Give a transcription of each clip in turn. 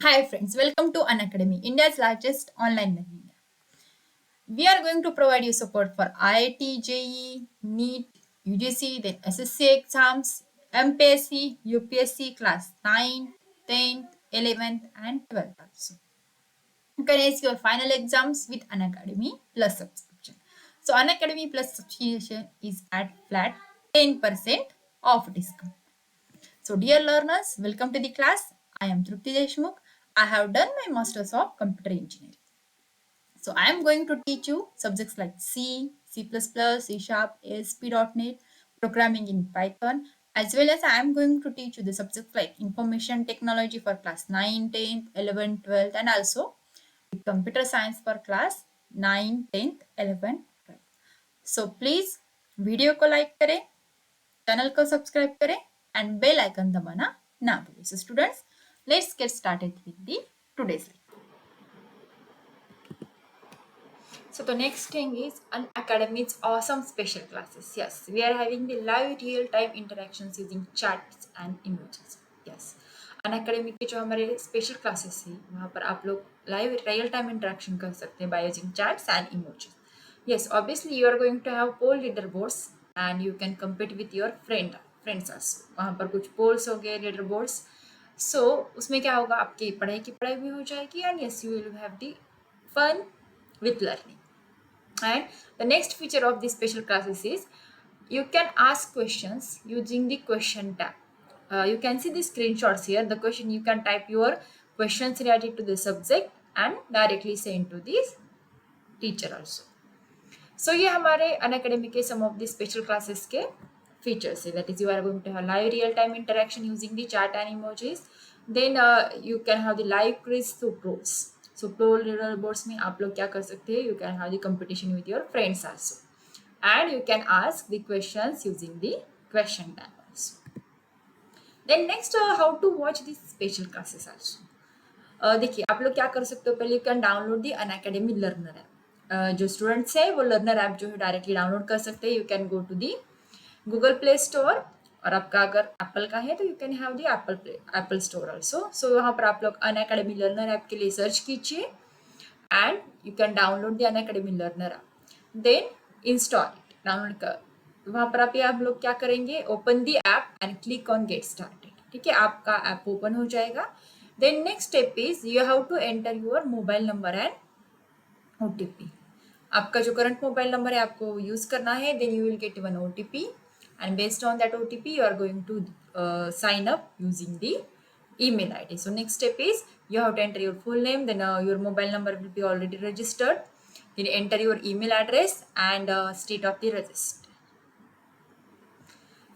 Hi friends, welcome to Unacademy, India's largest online learning app. We are going to provide you support for IIT, JEE, NEET, UGC, then SSC exams, MPSC, UPSC class 9, 10th, 11th and 12th also. You can ace your final exams with Unacademy Plus subscription. So Unacademy Plus subscription is at flat 10% off discount. So, dear learners, welcome to the class. I am Trupti Deshmukh. I have done my Masters of Computer Engineering. So, I am going to teach you subjects like C, C++, C Sharp, ASP.NET, programming in Python, as well as I am going to teach you the subjects like information technology for class 9, 10th, 11th, 12th, and also computer science for class 9, 10th, 11th, 12th. So, please video को like करें, channel को subscribe करें and bell icon दबाना ना भूलें. So students, let's get started with the today's lecture. So the next thing is Unacademy's awesome special classes. Yes, we are having the live real-time interactions using chats and emojis. Yes, Unacademy के जो हमारे special classes है वहाँ पर आप लोग live real time interaction कर सकते हैं by using chats and emojis. Yes, obviously you are going to have poll leaderboards and you can compete with your friends also. वहाँ पर कुछ polls हो गए leaderboards. So उसमें क्या होगा, आपकी पढ़ाई की पढ़ाई भी हो जाएगी and yes you will have the fun with learning. And the next feature of these special classes is you can ask questions using the question tab. You can see the screenshots here. The question, you can type your questions related to the subject and directly send to the teacher also. So ये हमारे Unacademy के some of the special classes के features है. That is, you are going to have live real time interaction using the chat and emojis. Then you can have the live quiz through pros. So pro leaderboards में आप लोग क्या कर सकते हैं? You can have the competition with your friends also, and you can ask the questions using the question tab also. Then next, how to watch these special classes also. देखिए आप लोग क्या कर सकते हो, पहले you can download the Unacademy learner app. जो students है वो लर्नर ऐप जो है डायरेक्टली डाउनलोड कर सकते हैं. You can go to the Google Play Store, और आपका अगर एप्पल का है तो you can have the Apple Store also. So वहाँ पर आप लोग अनअकैडमी लर्नर ऐप के लिए सर्च कीजिए and you can download the Unacademy learner app. Then install it, download कर. वहाँ पर आप लोग क्या करेंगे, open the app and click on get started. ठीक है, आपका ऐप ओपन हो जाएगा. Then next step is you have to enter your mobile number and OTP. आपका जो करंट मोबाइल नंबर है आपको यूज करना है. then you will get one OTP and based on that OTP you are going to sign up using the email ID. So next step is you have to enter your full name, then your mobile number will be already registered. Then enter your email address and state of the register.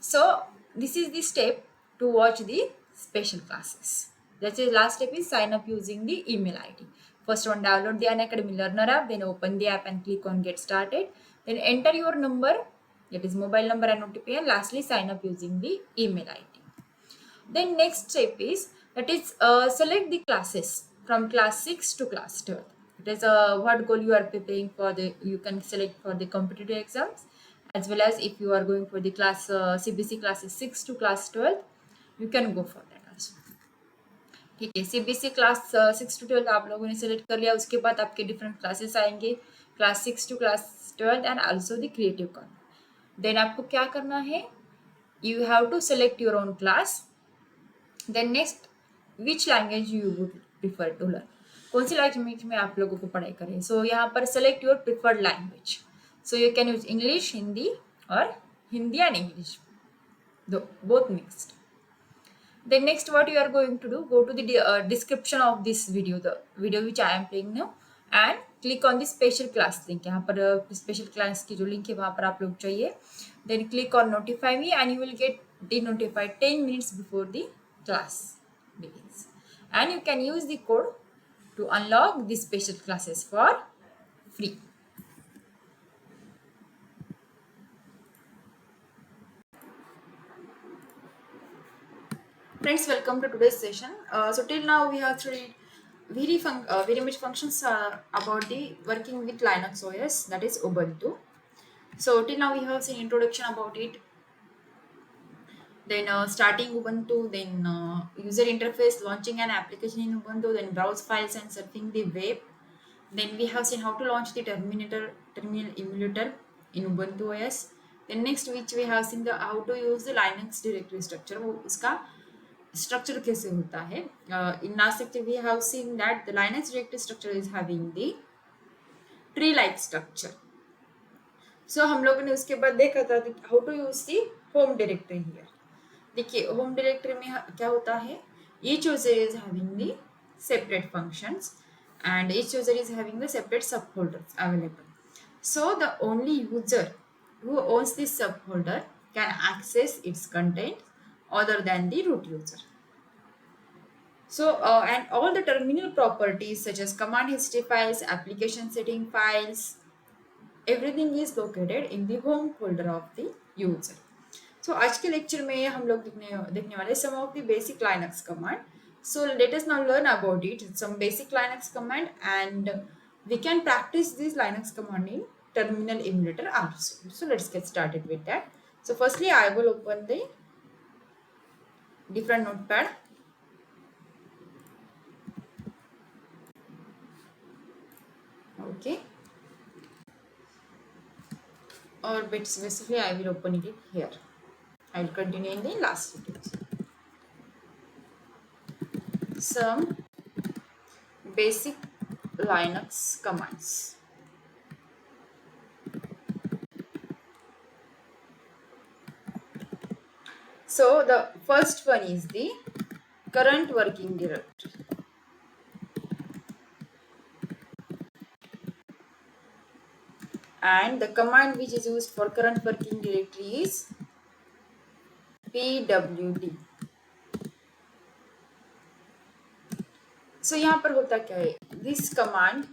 So this is the step to watch the special classes. That's the last step is sign up using the email ID. First one, download the Unacademy Learner app, then open the app and click on get started. Then enter your number, that is mobile number and OTP, and lastly sign up using the email ID. Then next step is that is select the classes from class 6 to class 12. It is what goal you are preparing for. The you can select for the competitive exams, as well as if you are going for the class CBC classes 6 to class 12, you can go for that also. ठीक है, CBC class 6 to 12 आप लोगों ने select कर लिया. उसके बाद आपके डिफरेंट क्लासेस आएंगे, class 6 to class 12 and also the creative corner. Then आपको क्या करना है, you have to select your own class. Then next, which language you would prefer to learn, कौन सी लैंग्वेज में आप लोगों को पढ़ाई करें. सो यहाँ पर select your preferred language. So you can use English, Hindi, और Hindi and English, both mixed. Then next what you are going to do, go to the description of this video, the video which I am playing now, and click on the special class link. यहाँ पर special class की जो link है वहाँ पर आप लोग चाहिए. Then click on notify me and you will get denotified 10 minutes before the class begins. And you can use the code to unlock the special classes for free. Friends, welcome to today's session. So till now we have studied very much functions about the working with Linux OS, that is Ubuntu. So till now we have seen introduction about it, then starting Ubuntu, then user interface, launching an application in Ubuntu, then browse files and surfing the web. Then we have seen how to launch the terminal emulator in Ubuntu OS. Then next, which we have seen the how to use the Linux directory structure. वो उसका structure कैसे होता है? In last lecture we have seen that the Linux directory structure is having the tree-like structure. So हम लोगों ने उसके बाद देखा था how to use the home directory here. देखिए होम डायरेक्टरी में क्या होता है, each user is having the separate functions and each user is having the separate subfolders available. So the only user who owns this subfolder can access its content other than the root user. So and all the terminal properties such as command history files, application setting files, everything is located in the home folder of the user. So आज के lecture में हम लोग देखने वाले some of the basic Linux command. So let us now learn about it, some basic Linux command, and we can practice this Linux command in terminal emulator also. So let's get started with that. So firstly I will open the different notepad. Okay, or basically I will open it here. I will continue in the last video. Some basic Linux commands. So the first one is the current working directory. And the command which is used for current working directory is pwd. So यहाँ पर होता क्या है, this command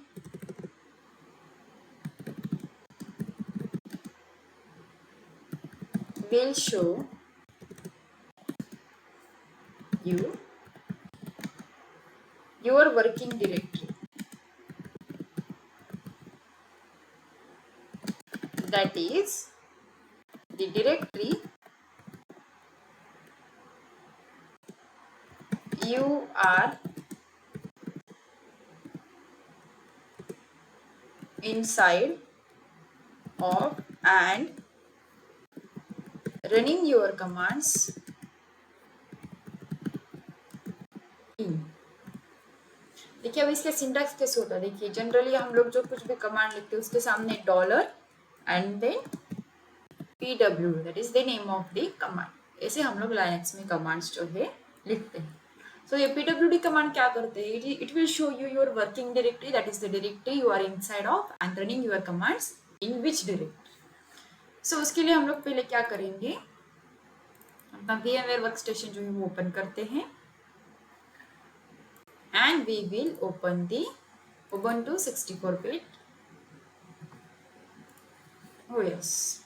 will show you your working directory, that is the directory you are inside of and running your commands in. देखिए अब इसका syntax कैसे होता है, देखिए जनरली हम लोग जो कुछ भी कमांड लिखते हैं उसके सामने dollar and then pw, that is the name of the command. ऐसे हम लोग Linux में कमांड्स जो है लिखते हैं. So ये pwd कमांड क्या करते हैं, it will show you your working directory, that is the directory you are inside of and running your commands in which directory. So उसके लिए हम लोग पहले क्या करेंगे, अपना VMware वर्कस्टेशन जो है वो ओपन करते हैं and we will open the Ubuntu 64-bit OS.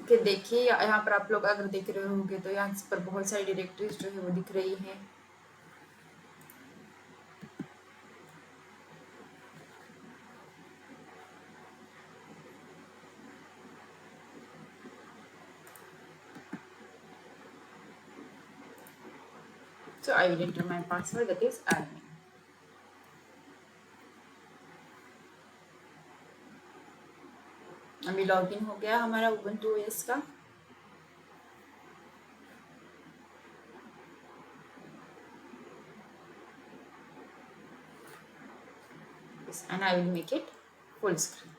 कि देखिए यहाँ पर आप लोग अगर देख रहे होंगे तो यहाँ पर बहुत सारी डायरेक्टरीज जो है वो दिख रही है. So I will enter my password, that is admin. अभी लॉगिन हो गया हमारा Ubuntu OS का. And I will make it full screen.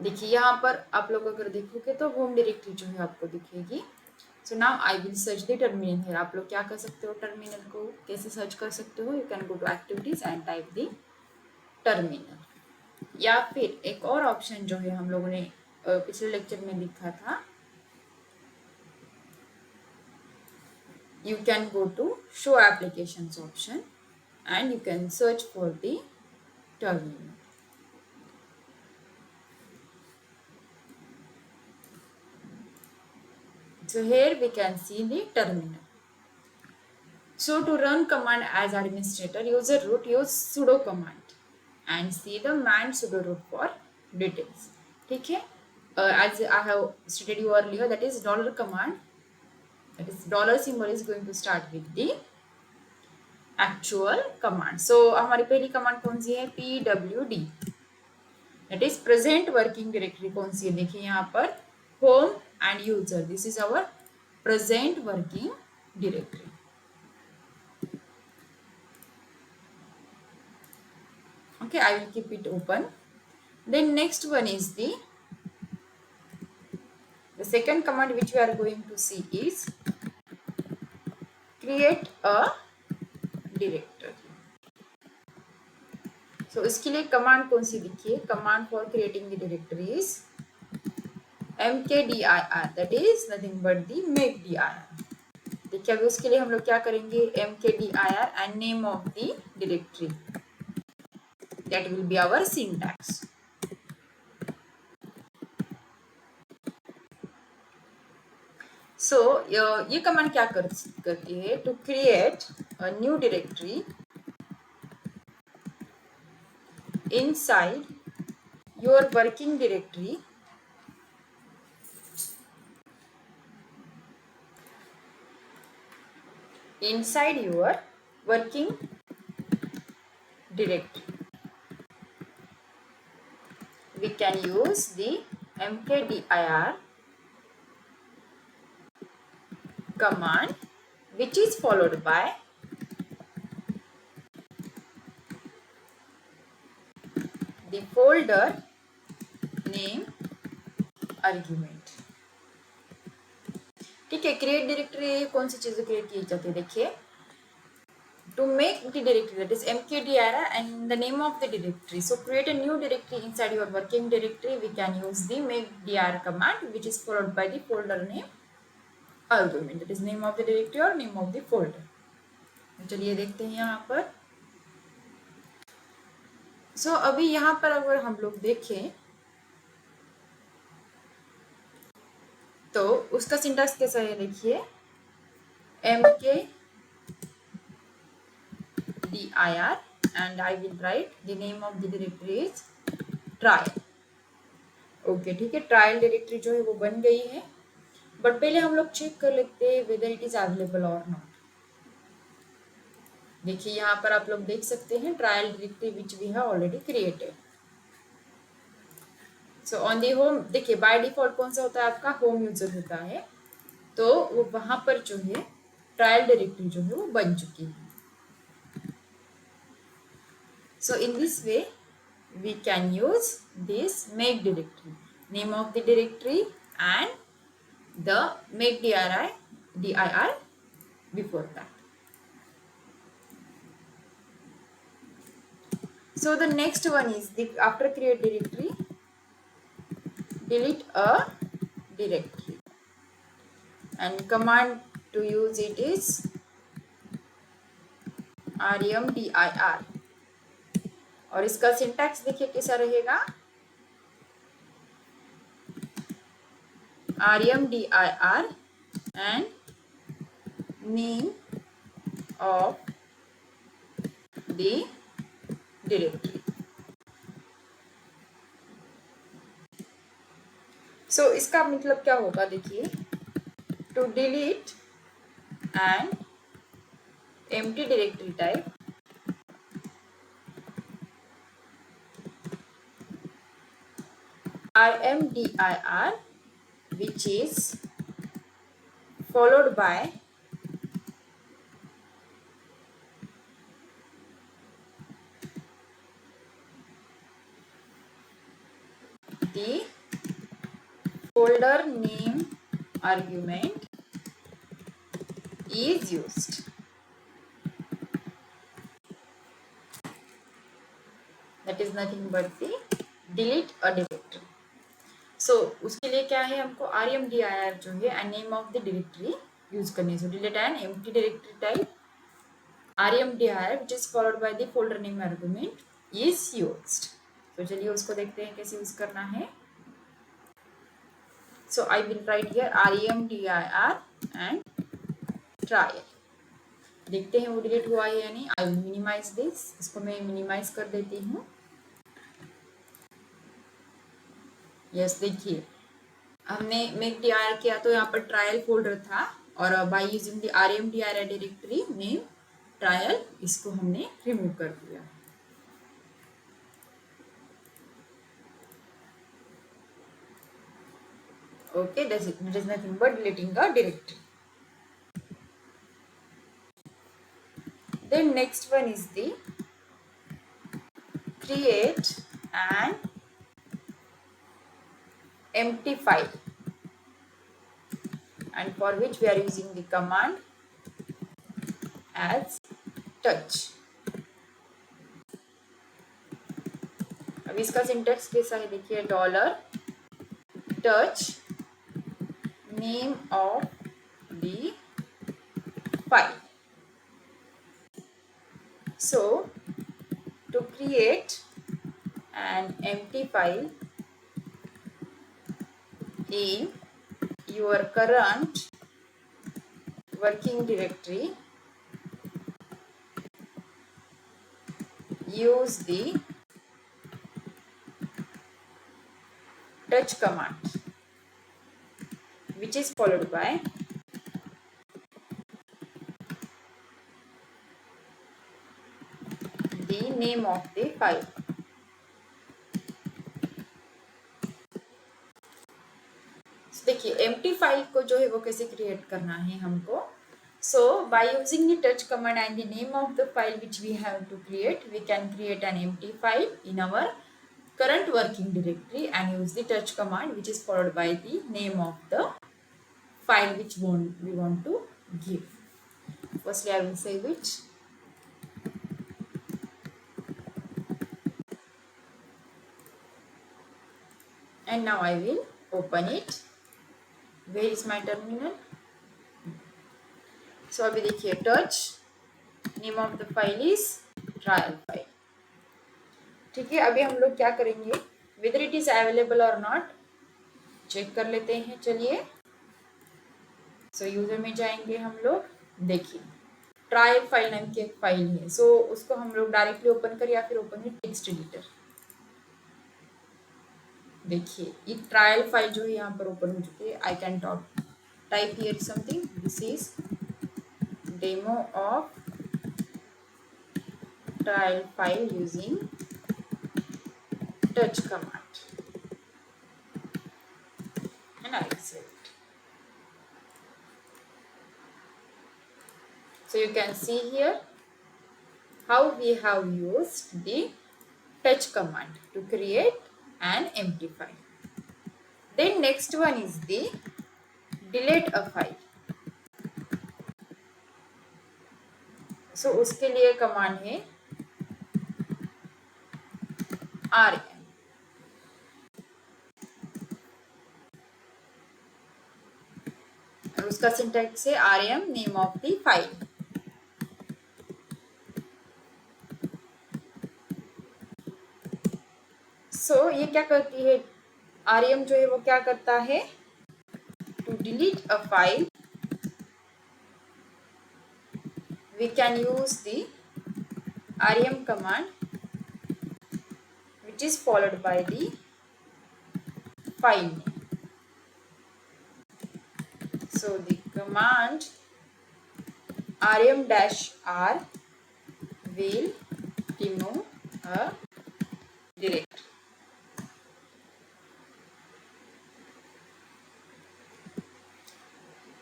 देखिए यहाँ पर आप लोग अगर देखोगे तो होम डायरेक्टरी जो है आपको दिखेगी. So now I will search the terminal है. आप लोग क्या कर सकते हो, टर्मिनल को कैसे सर्च कर सकते हो, you can go to activities and type the terminal. या फिर एक और ऑप्शन जो है हम लोगों ने पिछले लेक्चर में लिखा था, you can go to show applications option and you can search for the terminal. So here we can see the terminal. So to run command as administrator, user root, use sudo command and see the man sudo root for details. ठीक है? As I have stated you earlier, that is dollar command. That is dollar symbol is going to start with the actual command. So हमारी पहली command कौन सी है? pwd. That is present working directory कौन सी है? देखिए यहाँ पर home and user. This is our present working directory. Okay, I will keep it open. Then next one is the second command which we are going to see is create a directory. So इसके लिए command कौन सी देखिए? Command for creating the directory is mkdir. That is nothing but the makedir. देखिए अभी उसके लिए हम लोग क्या करेंगे? mkdir and name of the directory. That will be our syntax. So ये कमांड क्या करती है? To create a new directory inside your working directory inside your working directory. We can use the mkdir command which is followed by the folder name argument. ठीक है, create directory कौन सी चीजें create की जाती है? देखिए, to make the directory, that is mkdir and the name of the directory. So create a new directory inside your working directory. We can use the makedir command which is followed by the folder name argument, that is name of the directory or name of the folder. चलिए देखते हैं यहाँ पर. So अभी यहाँ पर अगर हम लोग देखें तो उसका सिंटैक्स कैसा है? देखिए, mkdir and I will write the name of the directory is trial. Okay ठीक है, ट्रायल डायरेक्टरी जो है वो बन गई है. बट पहले हम लोग चेक कर लेते हैं वेदर इट इज अवेलेबल और नॉट. देखिए यहाँ पर आप लोग देख सकते हैं trial directory which we have already created. So on the home, देखिए बाय डिफॉल्ट कौन सा होता है? आपका होम यूजर होता है. तो वो वहां पर जो है ट्रायल डायरेक्टरी जो है वो बन चुकी है. So in this way we can use this make directory, name of the directory and the make dir before that. So the next one is the after create directory, delete a directory and command to use it is rmdir. और इसका syntax देखिए कैसा रहेगा? rmdir and name of the directory. So इसका मतलब क्या होगा? देखिए, to delete an empty directory type rmdir which is followed by the folder name argument is used. That is nothing but the delete a directory. So उसके लिए क्या है? हमको rmdir जो है and name of the directory use करनी है. So delete an empty directory type rmdir which is followed by the folder name argument is used. So चलिए उसको देखते हैं कैसे यूज करना है. So I will write here remdir and trial. देखते हैं वो डिलीट हुआ है या नहीं. I will minimise this. इसको मैं मिनिमाइज कर देती हूँ. यस देखिए हमने मेक dir किया तो यहाँ पर ट्रायल फोल्डर था और by using the rmdir directory name trial इसको हमने रिमूव कर दिया. Okay, that's it. It is nothing but deleting a directory. Then next one is the create an empty file, and for which we are using the command as touch. अब इसका syntax कैसा है देखिए. Dollar touch name of the file. So to create an empty file in your current working directory, use the touch command which is followed by the name of the file. So, देखिए empty file को जो है वो कैसे create करना है हमको. So by using the touch command and the name of the file which we have to create, we can create an empty file in our current working directory and use the touch command which is followed by the name of the file which we want to give. Firstly, I will save it. And now I will open it. Where is my terminal? So अभी देखिए touch name of the file is trial file. ठीक है. अभी हम लोग क्या करेंगे, whether it is available or not check कर लेते हैं. चलिए सो यूजर में जाएंगे हम लोग. देखिए ट्रायल फाइल नाम की एक फाइल है. सो उसको हम लोग डायरेक्टली ओपन करें या फिर ओपन विद टेक्स्ट एडिटर. देखिए ये ट्रायल फाइल जो है यहाँ पर ओपन हो चुकी है. I can type here something. This is demo of trial file using touch command and I will save it. So you can see here how we have used the touch command to create an empty file. Then next one is the delete a file. So उसके लिए command है rm. और उसका syntax है rm name of the file. So ये क्या करती है, rm जो है वो क्या करता है, to delete a file we can use the rm command which is followed by the file name. So the command rm-r will remove a directory.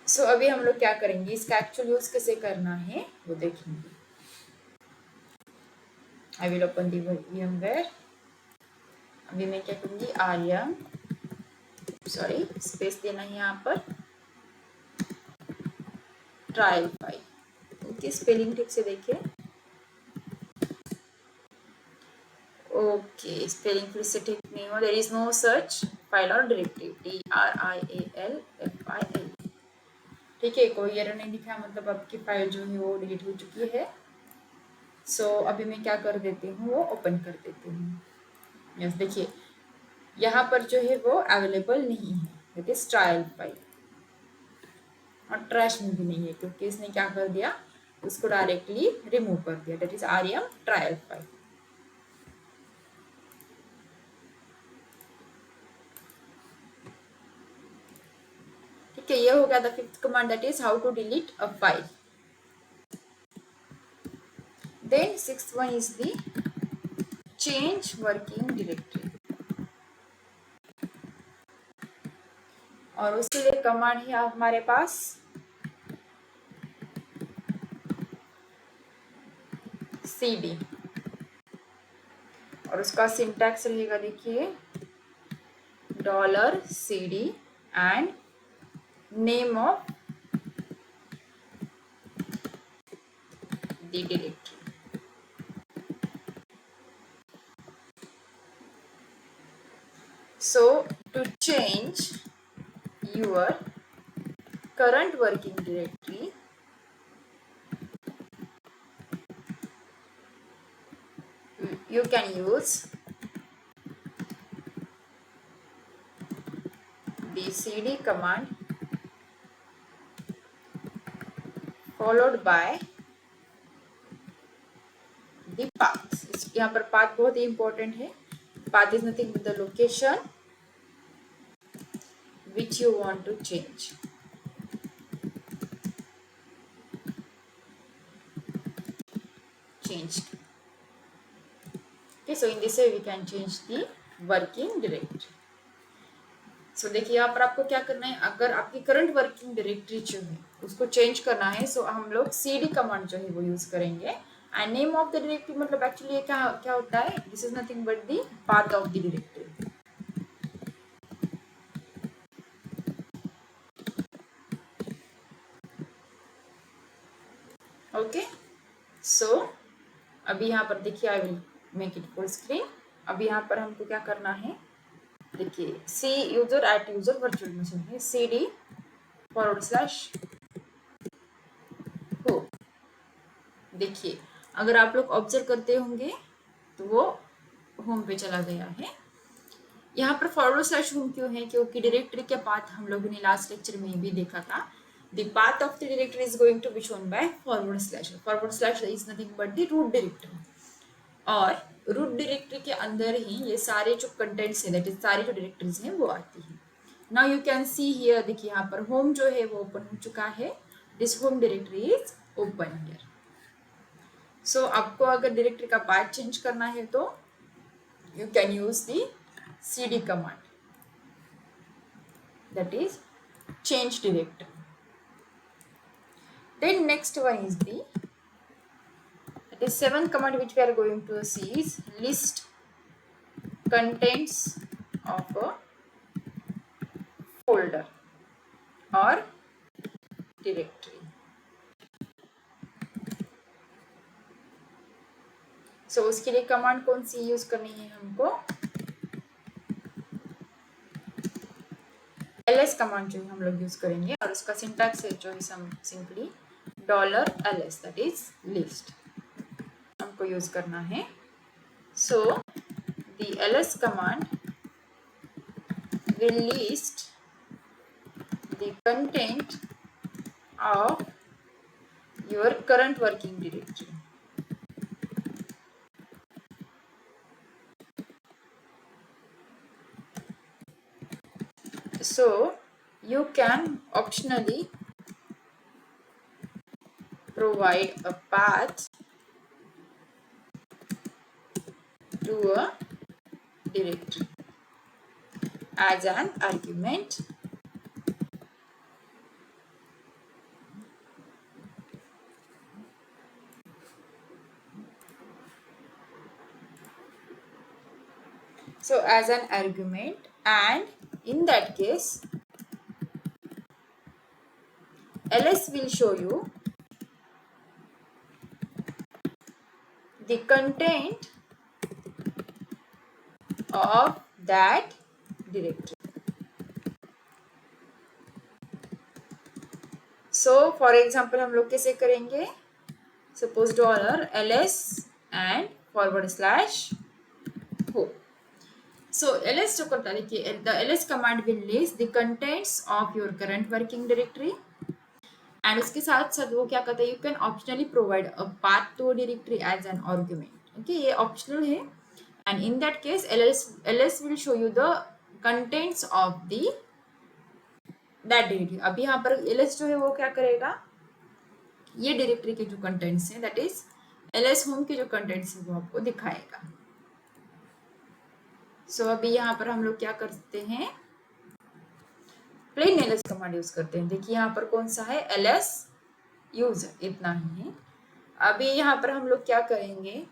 So अभी हम लोग क्या करेंगे, इसका एक्चुअल यूज कैसे करना है वो देखेंगे. I will open the VMware. अभी मैं क्या करूंगी, rm सॉरी स्पेस देना है यहाँ पर, ट्रायल फाइल. ओके स्पेलिंग ठीक से देखिए. ओके स्पेलिंग फिर से ठीक नहीं हो. There is no such file और डायरेक्टरी. DRIALFIL. ठीक है, कोई एरर नहीं दिखा मतलब आपकी फाइल जो है वो डिलीट हो चुकी है। सो अभी मैं क्या कर देती हूँ, वो ओपन कर देती हूँ। यस, देखिए यहाँ पर जो है वो अवेलेबल नहीं है, दैट इज ट्रायल फाइल, और ट्रैश में भी नहीं है क्योंकि इसने क्या कर दिया, उसको डायरेक्टली रिमूव कर दिया, that is rm trial file. ठीक है, ये हो गया the fifth command, that is how to delete a file. Then sixth one is the change working directory, और उसके लिए कमांड है हमारे पास cd, और उसका सिंटैक्स रहेगा, देखिए $cd and name of the directory. So to change your current working directory, you can use the cd command followed by the path। यहाँ पर path बहुत ही important है। Path is nothing but the location which you want to change। Okay, so in this way we can change the working directory। सो देखिए यहाँ पर आपको क्या करना है, अगर आपकी करंट वर्किंग डायरेक्टरी जो है उसको चेंज करना है, सो हम लोग cd कमांड जो है वो यूज करेंगे। And name of the directory मतलब एक्चुअली क्या क्या होता है, this is nothing but the path of the directory. Okay, so अभी यहाँ पर देखिए I will make it full screen. अभी यहाँ पर हमको क्या करना है, देखिए see user at user virtual machine है, cd / हो। देखिए अगर आप लोग ऑब्जर्व करते होंगे तो वो होम पे चला गया है। यहाँ पर /होम क्यों है, क्योंकि डायरेक्टरी के पाथ हम लोगों ने लास्ट लेक्चर में भी देखा था, the path of the directory is going to be shown by // is nothing but the root directory, और रूट डायरेक्टरी के अंदर ही ये सारे जो कंटेंट्स है, दैट इज सारी जो डायरेक्टरीज हैं वो आती है। Now you can see here, देखिए यहाँ पर होम जो है वो ओपन हो चुका है, this home directory is open here. So आपको अगर डायरेक्टरी का पाथ चेंज करना है तो you can use the cd command, that is change directory। Then next one is the, that is seventh command which we are going to see is list contents of a folder or directory। सो उसके लिए command कौन सी use करनी है हमको, ls command जो हम लोग use करेंगे, और उसका सिंटैक्स है जो है simply $ls, that is list हमको यूज करना है। सो the ls command will list the content of your current working directory। So you can optionally provide a path to a directory as an argument। So as an argument, and in that case ls will show you the content of that directory। So for example हम लोग कैसे करेंगे, suppose $ls and /home. So ls जो करता है, देखिए the ls command will list the contents of your current working directory and उसके साथ साथ वो क्या कहता है, you can optionally provide a path to a directory as an argument. Okay, ये optional है and in that case ls will show you the contents of the that directory. अब यहाँ पर ls जो है वो क्या करेगा, ये डायरेक्टरी के जो कंटेंट्स हैं दैट इज ls होम के जो कंटेंट्स हैं वो आपको दिखाएगा. सो अभी यहाँ पर हम लोग क्या करते हैं, प्लेन ls कमांड यूज करते हैं. देखिए यहाँ पर कौन सा है, ls यूजर, इतना ही है. अभी यहाँ पर हम लोग क्या करेंगे,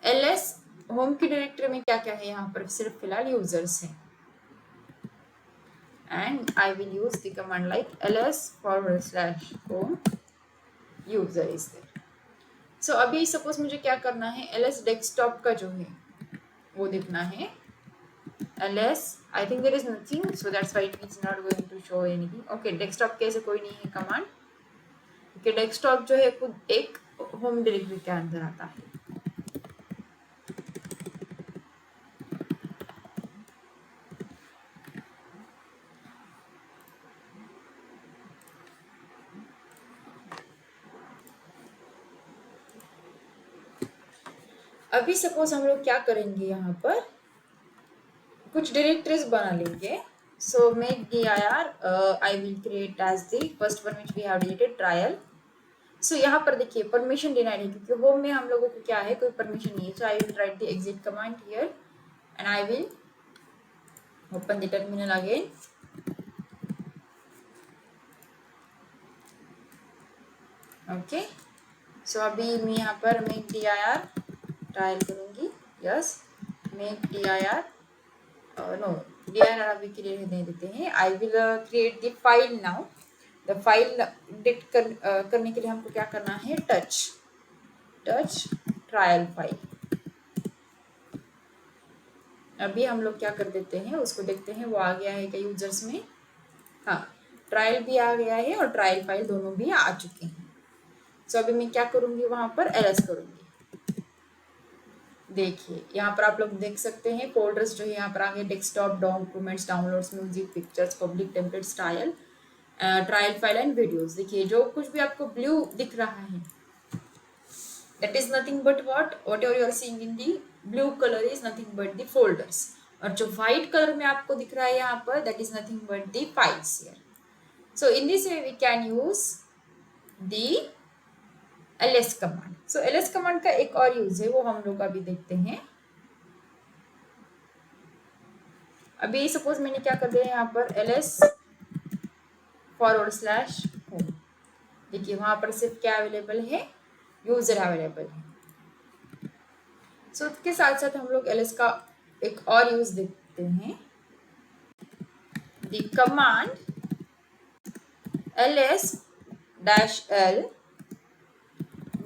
ls होम की डायरेक्टरी में क्या क्या है, यहाँ पर सिर्फ फिलहाल यूजर्स हैं. And I will use the command like ls/home user is there. So अभी सपोज मुझे क्या करना है, ls डेस्कटॉप का जो है वो देखना है. ls I think there is nothing, so that's why it is not going to show anything. Okay, desktop के ऐसे कोई नहीं है कमांड. Okay, डेस्कटॉप जो है खुद एक होम डायरेक्टरी के अंदर आता है. अभी सपोज हम लोग क्या करेंगे, यहाँ पर कुछ डायरेक्टरीज बना लेंगे. So make dir I will create as the first one which we have deleted trial. So यहाँ पर देखिए परमिशन डिनाइड है क्योंकि होम में हम लोगों को क्या है, कोई परमिशन नहीं है. So I will write the exit command here and I will open the terminal again. Okay, so अभी मैं यहाँ पर मेक dir ट्रायल करूंगी. Yes, make dir no dir अभी के लिए नहीं देते हैं. I will create the file now. The file edit करने के लिए हमको क्या करना है, टच ट्रायल फाइल. अभी हम लोग क्या कर देते हैं, उसको देखते हैं वो आ गया है क्या यूजर्स में. हाँ, ट्रायल भी आ गया है और ट्रायल फाइल दोनों भी आ चुके हैं. सो अभी मैं क्या करूंगी, वहां पर ls करूंगी. देखिए यहाँ पर आप लोग देख सकते हैं फोल्डर्स जो है यहाँ पर आगे desktop, documents, downloads, music, pictures, public, templates, trial file and videos. देखिए जो कुछ भी आपको ब्लू दिख रहा है that is nothing but whatever you are seeing in the blue colour is nothing but the folders. और जो व्हाइट कलर में आपको दिख रहा है यहाँ पर that is nothing but the files here. So in this way we can use the ls command. So ls command का एक और यूज है वो हम लोग अभी देखते हैं. अभी सपोज मैंने क्या कर दिया यहाँ पर ls/home. देखिए वहां पर सिर्फ क्या अवेलेबल है, यूजर अवेलेबल है. सो उसके साथ साथ हम लोग ls का एक और यूज देखते हैं. The command ls-l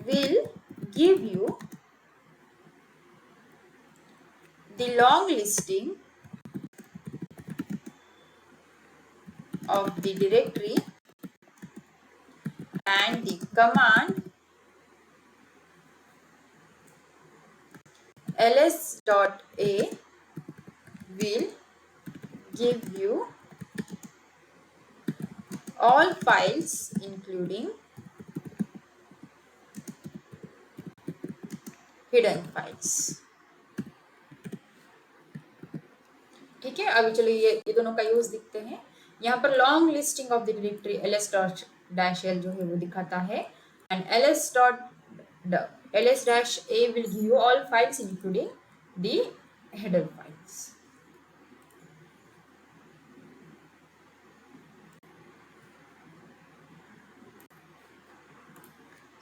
will give you the long listing of the directory and the command ls.a will give you all files including hidden files. ठीक है, अभी चलिए ये दोनों का यूज दिखते हैं. यहाँ पर long listing of the directory ls-l जो है वो दिखाता है and ls-a will give you all files including the header files.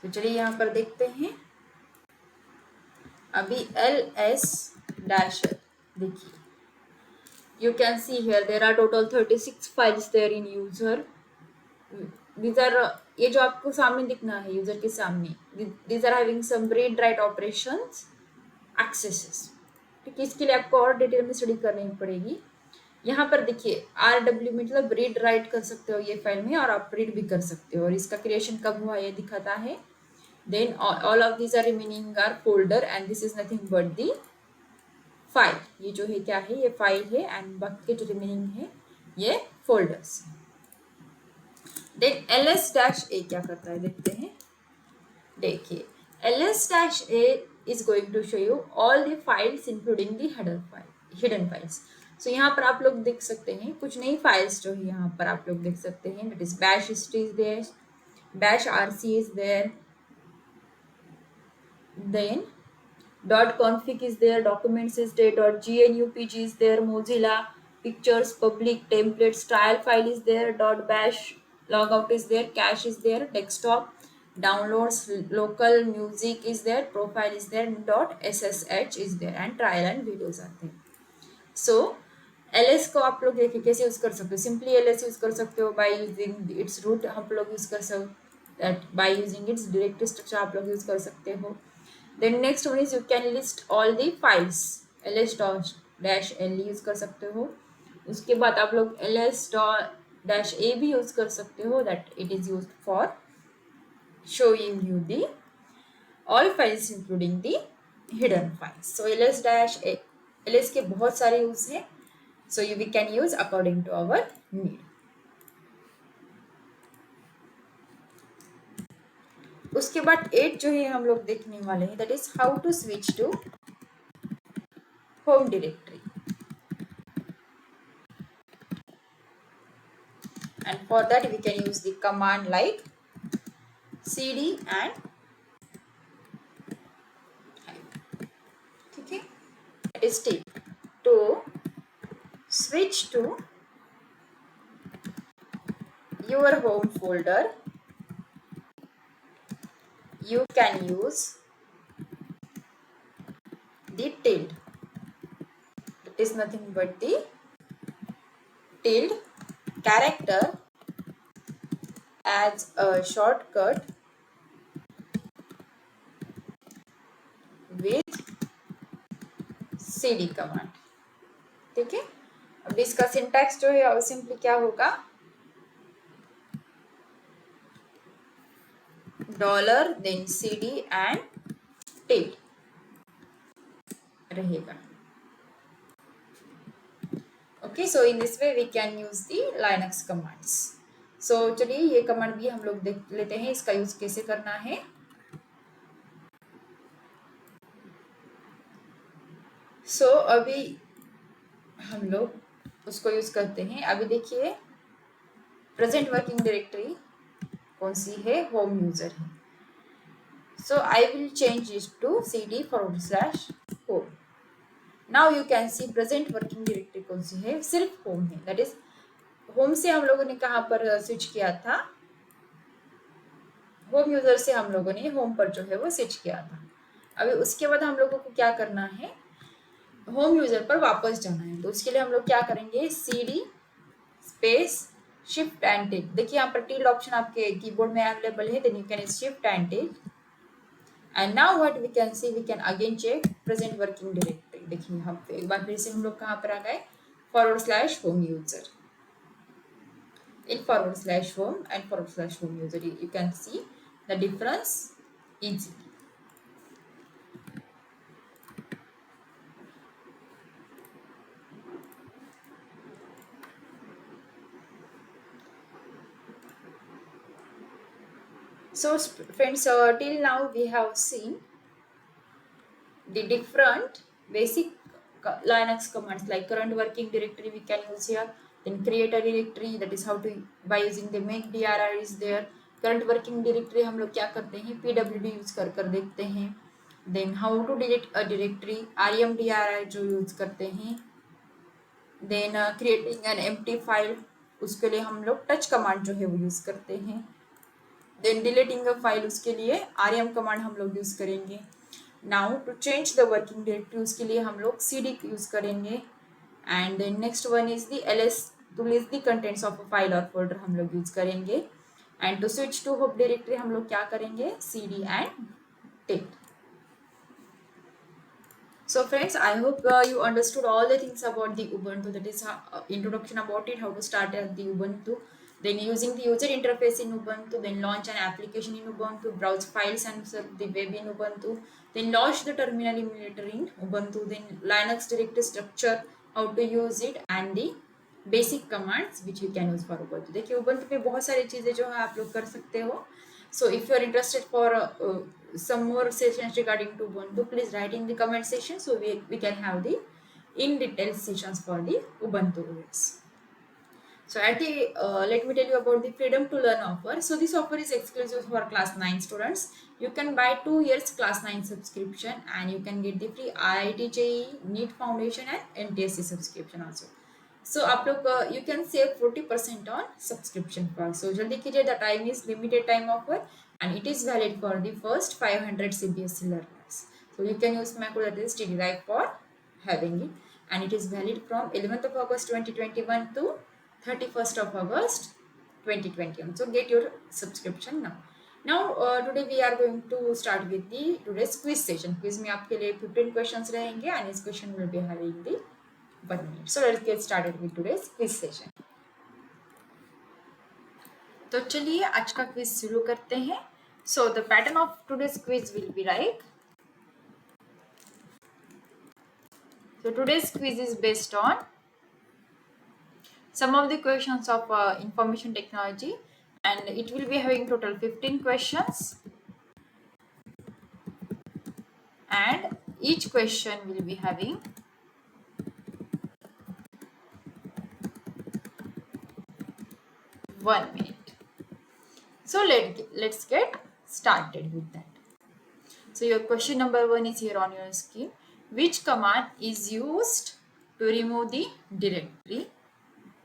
तो चलिए यहाँ पर देखते हैं. अभी ls-l देखिए, you can see here there are total 36 files there in user. These are ये जो आपको सामने दिखना है यूजर के सामने, these are having some read write operations, accesses. ठीक है, इसके लिए आपको और डिटेल में स्टडी करनी पड़ेगी. यहाँ पर देखिए RW मतलब रीड राइट कर सकते हो ये फाइल में, और आप रीड भी कर सकते हो, और इसका क्रिएशन कब हुआ ये दिखाता है। Then all of these are remaining are folder and this is nothing but the file. ये जो है क्या है, ये फाइल है, एंड बाकी के जो रिमेनिंग है ये फोल्डर्स है। देन ls-a क्या करता है देखते हैं। देखिए ls-a is going to show you all the files including the hidden files। सो यहाँ पर आप लोग देख सकते हैं कुछ नई फाइल्स जो है यहाँ पर आप लोग देख सकते हैं, that is bash history is there, bash rc is there, then .config is there, documents is there, .gnupg is there, Mozilla, pictures, public, templates, trial file is there, .bash logout is there, cache is there, desktop, downloads, local music is there, profile is there, .ssh is there, and trial and videos are there। So ls को आप लोग देखिए कैसे use कर सकते हो। Simply ls use कर सकते हो बाय यूजिंग इट्स रूट, हम लोग यूज कर सकते that by using its directory structure आप लोग यूज कर सकते हो। Then next one is you can list all the files, ls-l use कर सकते हो। उसके बाद आप लोग ls-a भी यूज कर सकते हो, that it is used for showing you the all files including the hidden files. So ls-a ls के बहुत सारे यूज हैं, so we can use according to our need। उसके बाद 8 जो है हम लोग देखने वाले हैं, that is how to switch to home directory, and for that we can use the command like cd and ठीक है, that is tip to switch to your home folder you can use the tilde, it is nothing but the tilde character as a shortcut with cd command. ठीक है, अब इसका syntax जो है simply क्या होगा, dollar then cd and tilde रहेगा। Okay, so in this way we can use the Linux commands. So चलिए ये कमांड भी हम लोग देख लेते हैं, इसका यूज कैसे करना है। सो अभी हम लोग उसको यूज करते हैं। अभी देखिए प्रेजेंट वर्किंग डायरेक्टरी कौन सी है, होम यूजर है। So I will change it to cd/home। Now you can see present working directory कौन सी है, सिर्फ होम है। दैट इज होम से हम लोगों ने कहाँ पर स्विच किया था, होम यूजर से हम लोगों ने होम पर जो है वो स्विच किया था। अभी उसके बाद हम लोगों को क्या करना है, होम यूजर पर वापस जाना है। तो उसके लिए हम लोग क्या करेंगे, cd space shift and tilde. देखिए यहाँ पर टिल्ड ऑप्शन आपके कीबोर्ड में अवेलेबल है, then you can shift and tilde. And now what we can see, we can again check present working directory. देखिए हम एक बार फिर से हम लोग कहाँ पर आ गए, /home user, in /home and /home user you can see the difference easily। So friends, till now we have seen the different basic Linux commands like current working directory we can use here, then create a directory, that is how to by using the make dir is there। current working directory हम लोग क्या करते हैं, pwd use कर देखते हैं। then how to delete a directory, rmdir जो use करते हैं। then creating an empty file, उसके लिए हम लोग touch कमांड जो है वो यूज करते हैं। then deleting a file, उसके लिए rm कमांड हम लोग यूज करेंगे। Now to change the working directory, उसके लिए हम लोग cd यूज करेंगे। And then next one is the ls to list the contents of a file और फोल्डर हम लोग यूज करेंगे। And to switch to home directory हम लोग क्या करेंगे, cd and tilde. So friends, I hope you understood all the things about the Ubuntu. That is introduction about it, how to start the Ubuntu, then using the user interface in Ubuntu, then launch an application in Ubuntu, browse files and serve the web in Ubuntu, then launch the terminal emulator in Ubuntu, then Linux directory structure, how to use it, and the basic commands which you can use for Ubuntu. देखिए Ubuntu पे बहुत सारी चीज़ें जो है आप लोग कर सकते हो. So if you are interested for some more sessions regarding to Ubuntu, please write in the comment section so we can have the in detail sessions for the Ubuntu OS. So at the let me tell you about the freedom to learn offer. So this offer is exclusive for class 9 students. You can buy 2 years class 9 subscription and you can get the free IIT JEE, NEET Foundation and NTSC subscription also. So आप लोग you can save 40% on subscription price. So जल्दी कीजिए, the time is limited time offer and it is valid for the first 500 CBSE learners. So you can use my code that is TDLive for having it, and it is valid from 11th of August 2021 to 31st of August 2021. So get your subscription now. Now today we are going to start with the today's quiz session. Quiz में आपके लिए 15 questions रहेंगे and each question will be having the 1 minute. So let's get started with today's quiz session. तो चलिए आज का quiz शुरू करते हैं. So the pattern of today's quiz will be like. So today's quiz is based on some of the questions of information technology, and it will be having total 15 questions, and each question will be having 1 minute. So let's get started with that. So your question number 1 is here on your screen. Which command is used to remove the directory?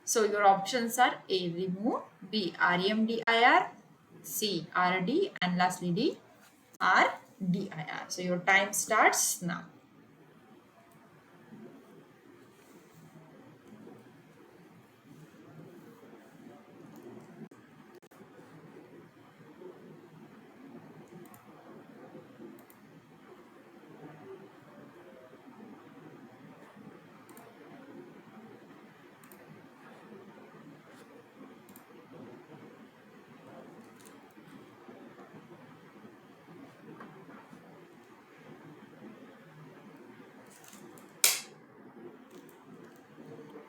So your options are A, remove, B, remdir, C, rd, and lastly D, rdir. So your time starts now.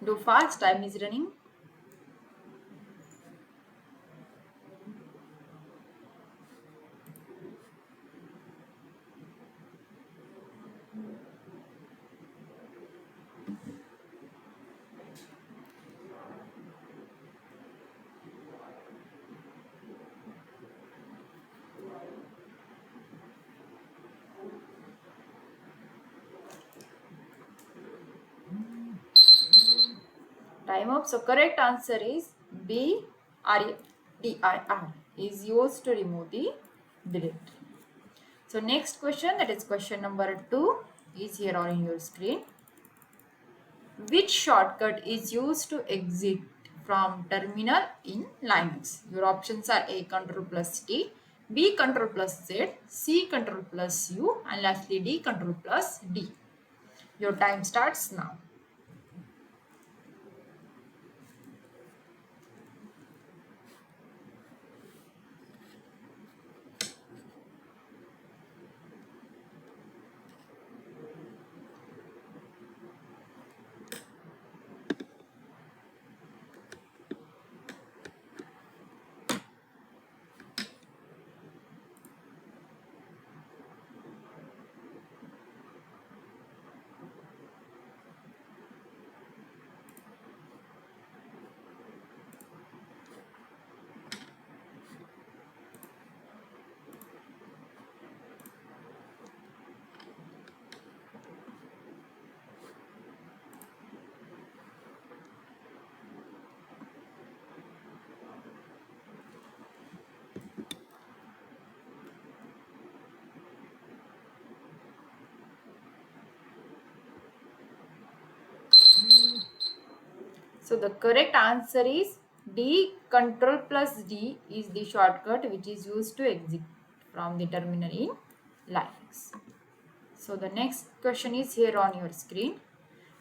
Do fast, time is running. Time up. So correct answer is B, RDIR is used to remove the directory. So next question, that is question number 2, is here on your screen. Which shortcut is used to exit from terminal in Linux? Your options are A, Ctrl plus T, B, Ctrl plus Z, C, Ctrl plus U, and lastly D, Ctrl plus D. Your time starts now. So the correct answer is D, Ctrl plus D is the shortcut which is used to exit from the terminal in Linux. So the next question is here on your screen.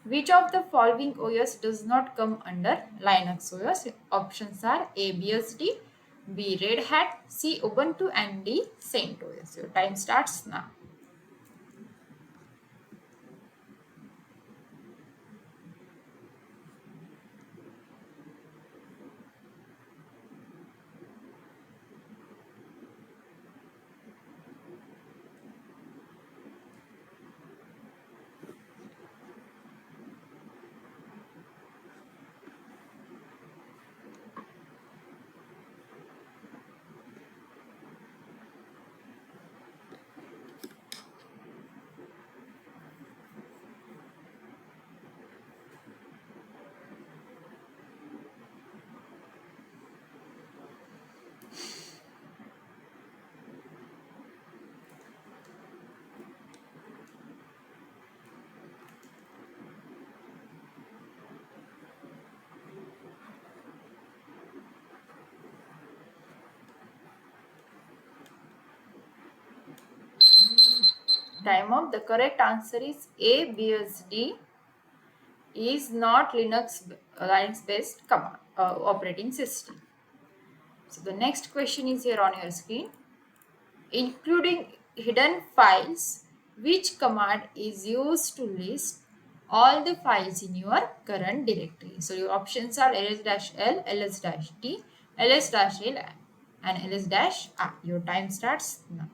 Which of the following OS does not come under Linux OS? Options are A. BSD, B. Red Hat, C. Ubuntu, and D. CentOS. Your time starts now. Time up. The correct answer is A. BSD is not Linux based command operating system. So the next question is here on your screen. Including hidden files, which command is used to list all the files in your current directory? So your options are ls-l, ls-t, ls-l, and ls-r. Your time starts now.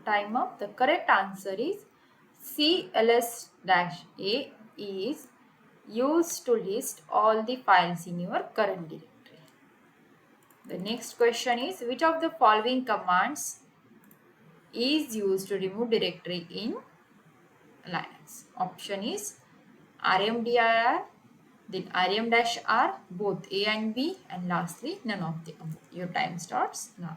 Time up. The correct answer is C. ls-a is used to list all the files in your current directory. The next question is, which of the following commands is used to remove directory in Linux? Option is rmdir, then rm-r, both A and B, and lastly none of the above. Your time starts now.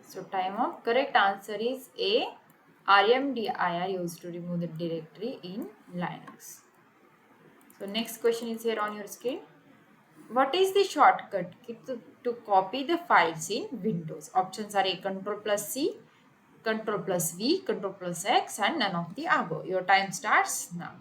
So time up. Correct answer is A. rmdir used to remove the directory in Linux. So next question is here on your screen. What is the shortcut key to copy the files in Windows? Options are A. Control plus C, Control plus V, Control plus X, and none of the above. Your time starts now.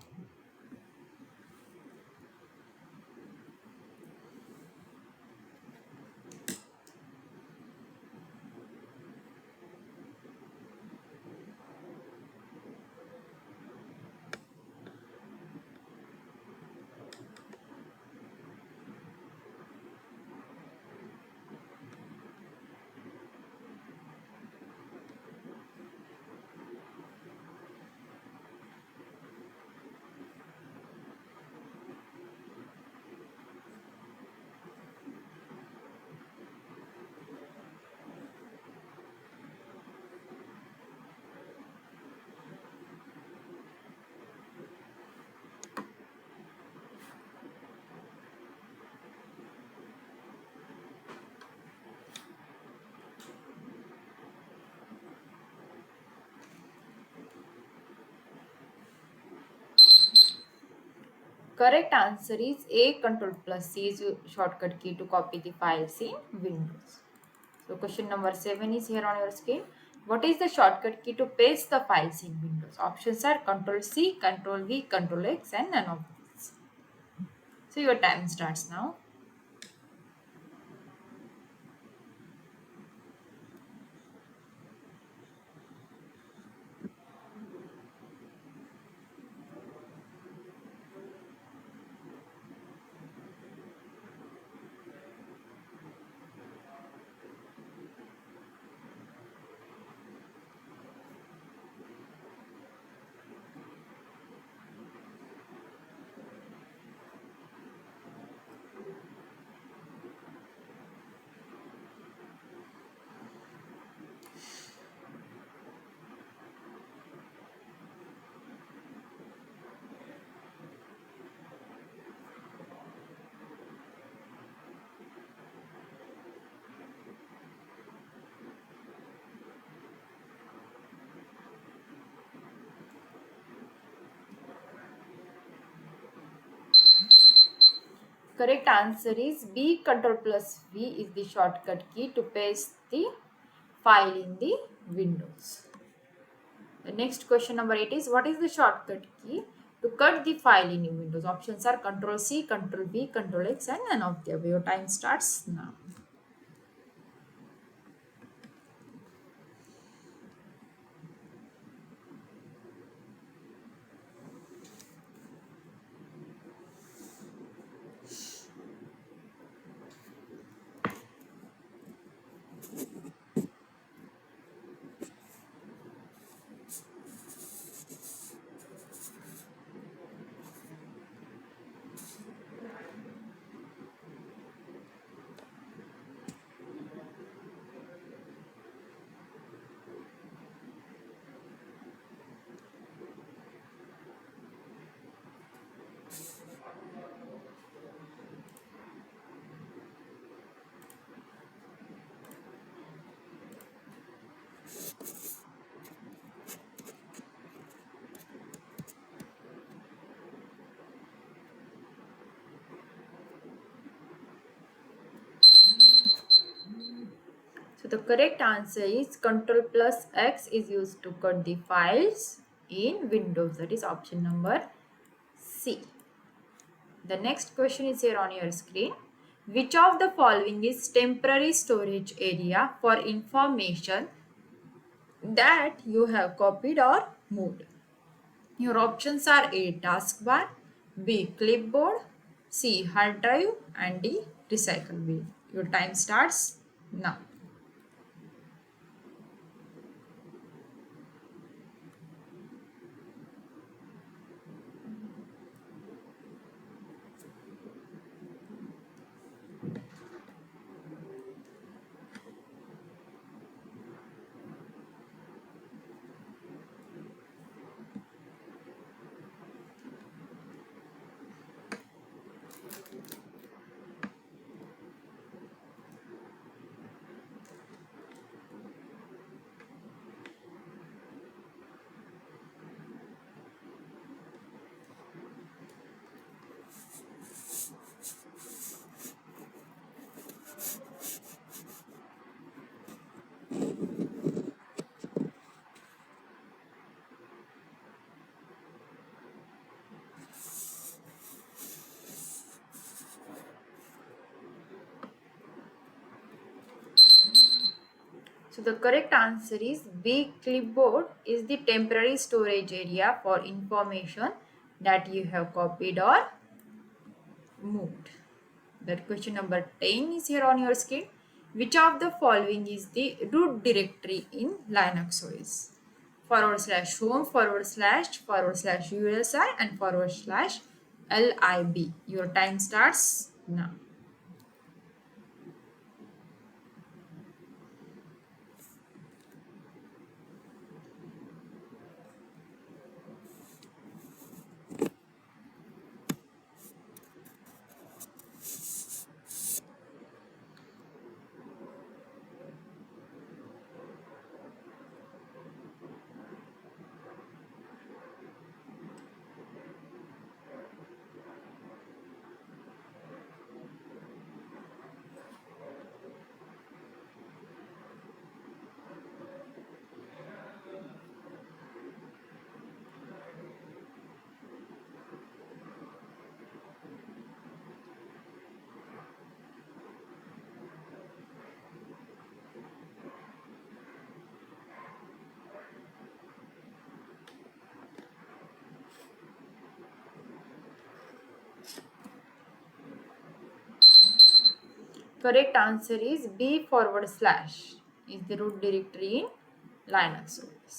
Correct answer is A. Control plus C is your shortcut key to copy the files in Windows. So question number 7 is here on your screen. What is the shortcut key to paste the files in Windows? Options are Control C, Control V, Control X, and none of these. So your time starts now. Correct answer is B. Control plus V is the shortcut key to paste the file in the Windows. The next question number 8 is what is the shortcut key to cut the file in Windows? Options are Control C, Control V, Control X, and none of the above. Your time starts now. So the correct answer is Control plus X is used to cut the files in Windows. That is option number C. The next question is here on your screen. Which of the following is temporary storage area for information that you have copied or moved? Your options are A. Taskbar, B. Clipboard, C. Hard drive, and D. Recycle bin. Your time starts now. So the correct answer is B. Clipboard is the temporary storage area for information that you have copied or moved. That question number 10 is here on your screen. Which of the following is the root directory in Linux OS? /home, //USI, and /lib. Your time starts now. correct answer is B forward slash is the root directory in Linux OS.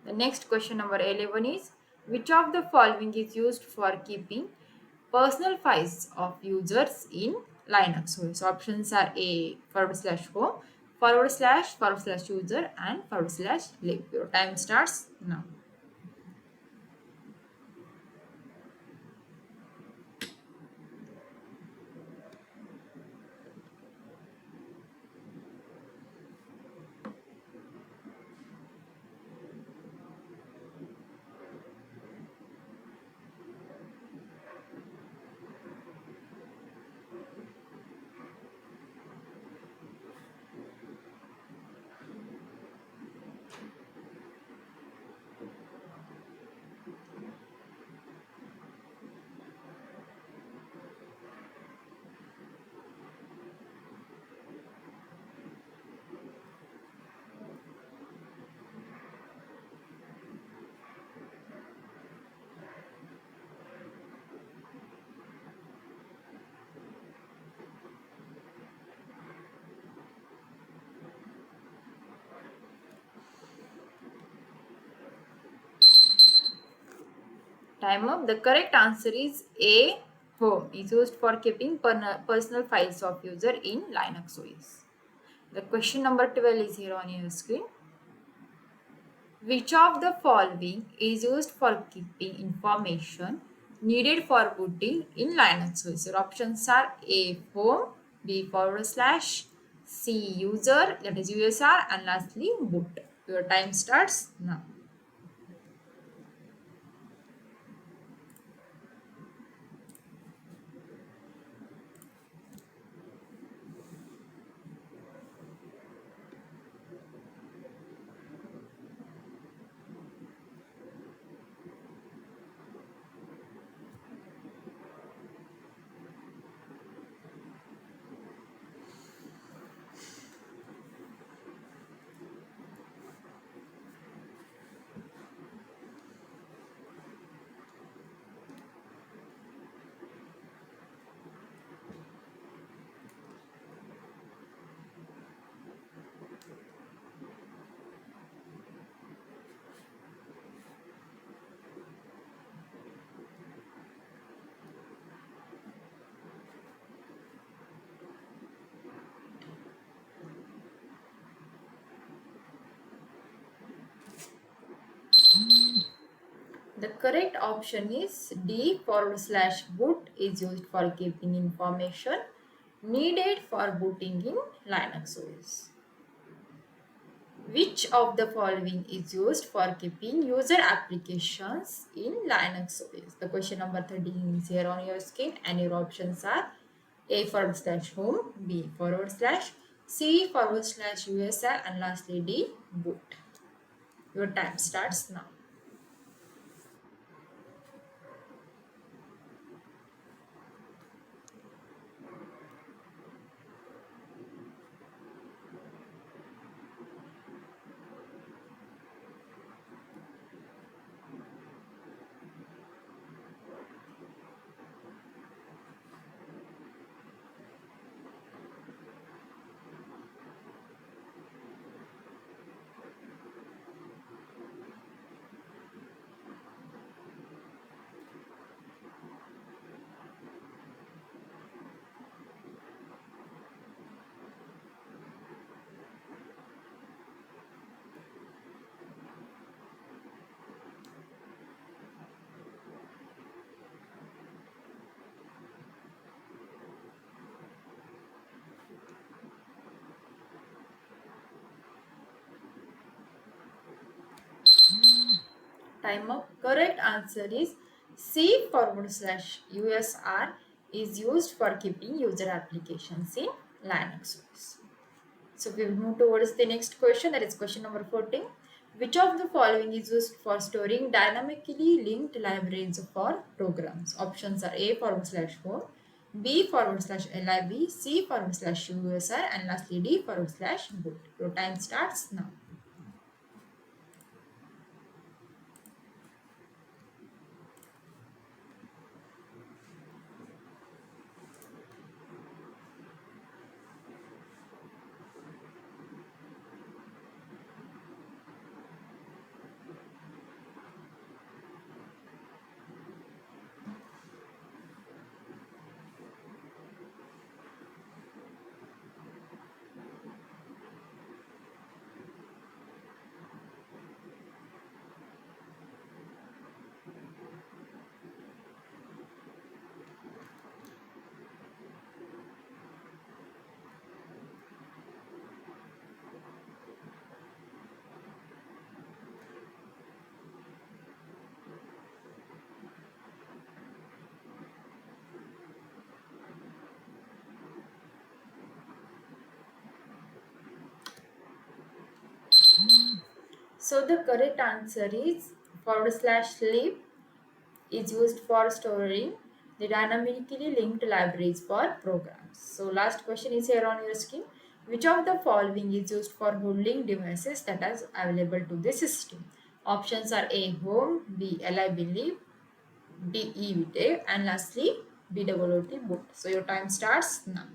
The next question number 11 is which of the following is used for keeping personal files of users in Linux OS? Options are A forward slash home, forward slash user and forward slash lib. Your time starts now. Time up. The correct answer is A. Home is used for keeping personal files of user in Linux OS. The question number 12 is here on your screen. Which of the following is used for keeping information needed for booting in Linux OS? Your options are A. Home, B forward slash, C user, that is USR, and lastly boot. Your time starts now. The correct option is D forward slash boot is used for keeping information needed for booting in Linux OS. Which of the following is used for keeping user applications in Linux OS? The question number 13 is here on your screen and your options are A forward slash home, B forward slash, C forward slash USR and lastly D boot. Your time starts now. Time up. Correct answer is C forward slash USR is used for keeping user applications in Linux OS. So we will move towards the next question, that is question number 14. Which of the following is used for storing dynamically linked libraries for programs? Options are A forward slash home, B forward slash lib, C forward slash USR and lastly D forward slash boot. Your time starts now. So the correct answer is /lib is used for storing the dynamically linked libraries for programs. So last question is here on your screen. Which of the following is used for holding devices that are available to the system? Options are A, home, B, lib lib, D, evtave, and lastly BOOT boot. So your time starts now.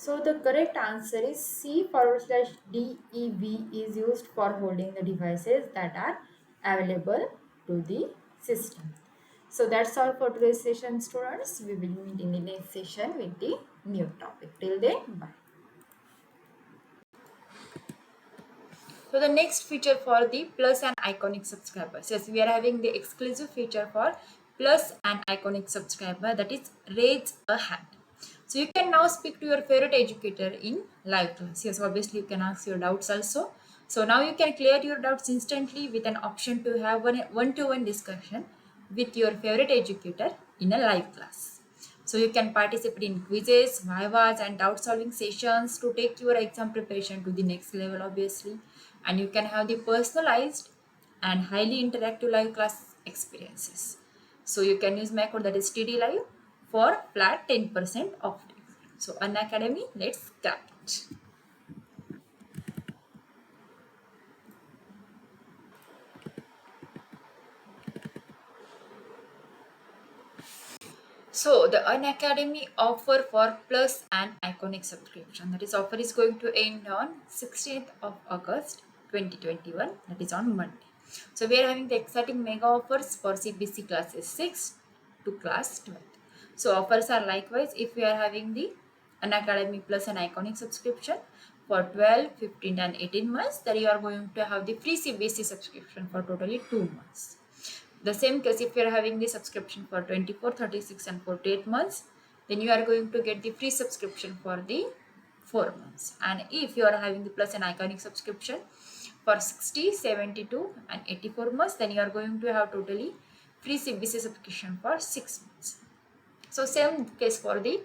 So the correct answer is C/DEV is used for holding the devices that are available to the system. So that's all for today's session, students. We will meet in the next session with the new topic. Till then, bye. So the next feature for the plus and iconic subscribers. Yes, we are having the exclusive feature for plus and iconic subscriber, that is raise a hand. So you can now speak to your favorite educator in live class. Yes, obviously you can ask your doubts also. So now you can clear your doubts instantly with an option to have one-to-one discussion with your favorite educator in a live class. So you can participate in quizzes, vivas, and doubt solving sessions to take your exam preparation to the next level, obviously. And you can have the personalized and highly interactive live class experiences. So you can use my code, that is TD Live, for flat 10% off. So Unacademy, let's start it. So the Unacademy offer for plus and iconic subscription, that is offer is going to end on 16th of August 2021, that is on Monday. So we are having the exciting mega offers for CBC classes 6 to class 12. So offers are likewise if we are having the Unacademy plus and iconic subscription for 12, 15 and 18 months, then you are going to have the free CBC subscription for totally 2 months. The same case if you are having the subscription for 24, 36 and 48 months, then you are going to get the free subscription for the 4 months. And if you are having the plus and iconic subscription for 60, 72 and 84 months, then you are going to have totally free CBC subscription for 6 months. So same case for the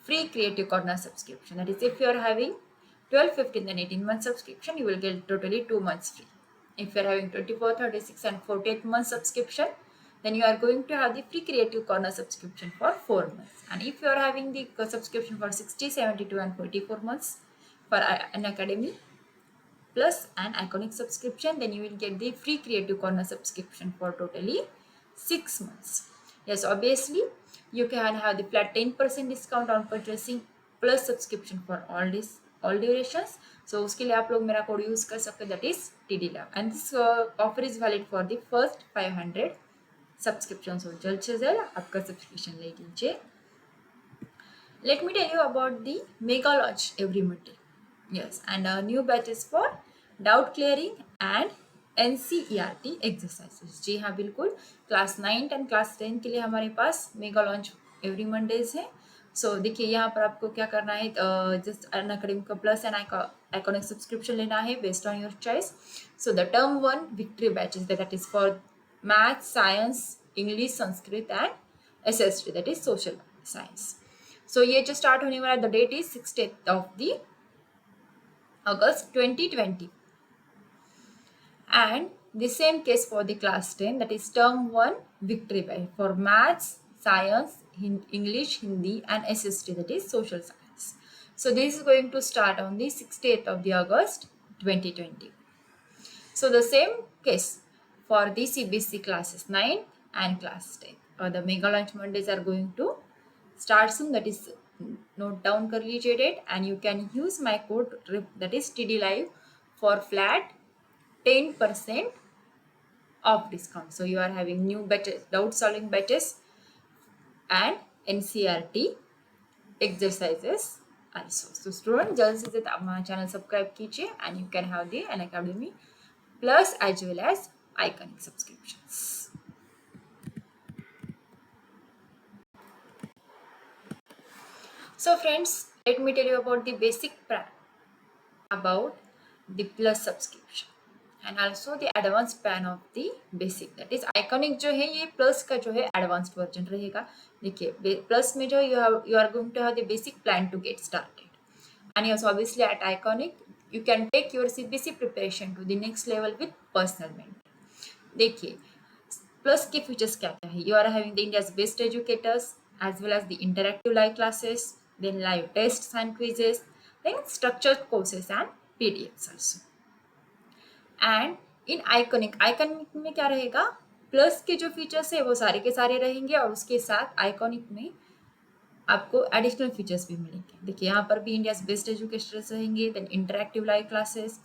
free Creative Corner subscription. That is, if you are having 12, 15 and 18 month subscription, you will get totally 2 months free. If you are having 24, 36 and 48 month subscription, then you are going to have the free Creative Corner subscription for 4 months. And if you are having the subscription for 60, 72 and 44 months for Unacademy plus an iconic subscription, then you will get the free Creative Corner subscription for totally 6 months. Yes, obviously you can have the flat 10% discount on purchasing plus subscription for all durations. So उसके लिए आप लोग मेरा code use कर सकते, that is TDLab, and this offer is valid for the first 500 subscriptions. So जल्द से जल्द आपका subscription ले लीजिए. Let me tell you about the mega launch every Monday. Yes, and new batches for doubt clearing and NCERT exercises. जी हाँ बिल्कुल, class 9 and class 10 के लिए हमारे पास मेगा लॉन्च एवरी मंडेज है. सो देखिए यहाँ पर आपको क्या करना है, जस्ट अनअकैडमी का प्लस एंड आइकॉनिक सब्सक्रिप्शन लेना है based on your choice. So the term 1 victory batches, that is for math, science, English, Sanskrit and SST, that is social science. So ये जो स्टार्ट होने वाला, the date is 16th of the August 2020. And the same case for the class 10, that is term 1 victory by for maths, science, English, Hindi and SST, that is social science. So this is going to start on the 16th of the August 2020. So the same case for the CBSE classes 9 and class 10. The mega launch Mondays are going to start soon. That is, note down कर लीजिए date, and you can use my code that is TD Live for flat 10% of discount. So you are having new batches, doubt solving batches, and NCRT exercises also. So student, जल्द से जल्द हमारा channel subscribe कीजिए, and you can have the Unacademy Plus as well as Iconic subscriptions. So friends, let me tell you about the basic plan about the Plus subscription and also the advanced plan of the basic. That is Iconic जो है ये Plus का जो है advanced version रहेगा. देखिए Plus में जो you are going to have the basic plan to get started. And yes, obviously at Iconic you can take your CBSE preparation to the next level with personal mentor. देखिए Plus के features क्या क्या है? You are having the India's best educators as well as the interactive live classes, then live tests and quizzes, then structured courses and PDFs also. And in iconic में क्या रहेगा? Plus के जो features है वो सारे के सारे रहेंगे और उसके साथ आइकॉनिक में आपको एडिशनल फीचर्स भी मिलेंगे. देखिए यहाँ पर भी इंडियाज बेस्ट एजुकेशनर्स रहेंगे, then interactive live classes,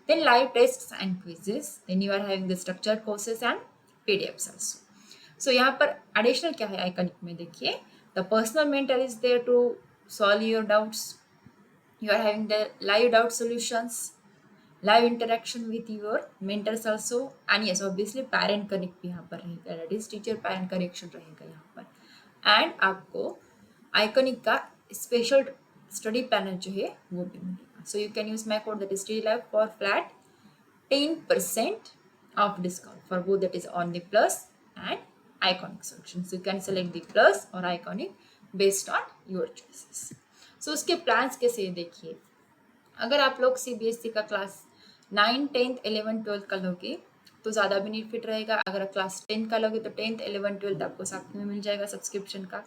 then live tests and quizzes, then you are having the structured courses and PDFs also. So यहाँ पर एडिशनल क्या है आइकॉनिक में? देखिए the personal mentor is there to solve your doubts. You are having the live doubt solutions, live interaction with your mentors also, and yes obviously parent connect भी यहाँ पर रहेगा, that is teacher parent connection रहेगा यहाँ पर. And आपको iconic का special study panel जो है वो भी मिलेगा. सो you can use my code that is TD Live for flat 10% of discount for both, that is on the Plus and Iconic solutions. So you can select the Plus or Iconic based on your choices. So उसके plans कैसे है देखिए. अगर आप लोग CBSE का class 9, 10th, 11th, 12th का लोगे तो ज़्यादा बेनिफिट रहेगा. अगर क्लास 10 का लोगे तो 10th, 11th, 12th आपको साथ में मिल जाएगा सब्सक्रिप्शन का.